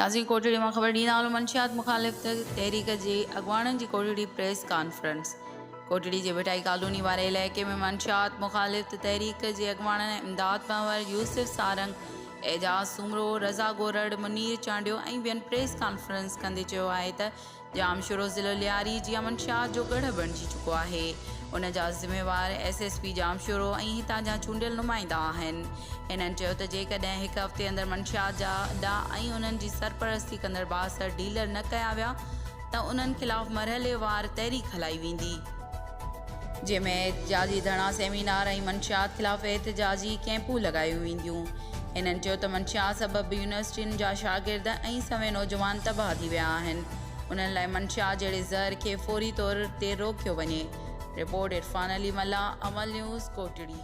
नाज़रीन कोटड़ी में ख़बर ॾींदा हलो मंशियात मुखालिफ़ तहरीक जे अॻुवाणनि जी कोटड़ी प्रेस कॉन्फ्रेंस। कोटड़ी जे भिटाई कॉलोनी वारे इलाइक़े में मंशियात मुखालिफ़ तहरीक जे अॻुवाणनि इमदाद पंवर, यूसुफ सारंग, एजाज़ सुमरो, रज़ा गोरड़, मुनीर चांडियो ऐं ॿियनि प्रेस कॉन्फ्रेंस कंदे चयो आहे त जामशोरो ज़िलो लियारी जीअं मंशियात जो गढ़ बणिजी चुको आहे। उन जा ज़िम्मेवार SSP जामशोरो ऐं हितां जा चूंडियल नुमाइंदा आहिनि। हिननि चयो त जेकॾहिं हिकु हफ़्ते अंदरि मंशियात जा अॾा ऐं उन्हनि जी सरपरस्ती कंदड़ 62 डीलर न कया विया त उन्हनि ख़िलाफ़ मरहलेवार तहरीक हलाई वेंदी, जंहिंमें एहतिजाजी धरना, सेमिनार ऐं मंशियात ख़िलाफ़ एहतिजाजी कैंपूं लॻायूं वेंदियूं। हिननि चयो त मंशियात सबबि यूनिवर्सिटियुनि जा शागिर्द ऐं सवें नौजवान तबाह थी विया आहिनि। उन्हनि लाइ मंशियात जहिड़े ज़हर खे फौरी तौर ते रोकियो वञे। रिपोर्ट इरफान अली मल्ला, अमल न्यूज़, कोटड़ी।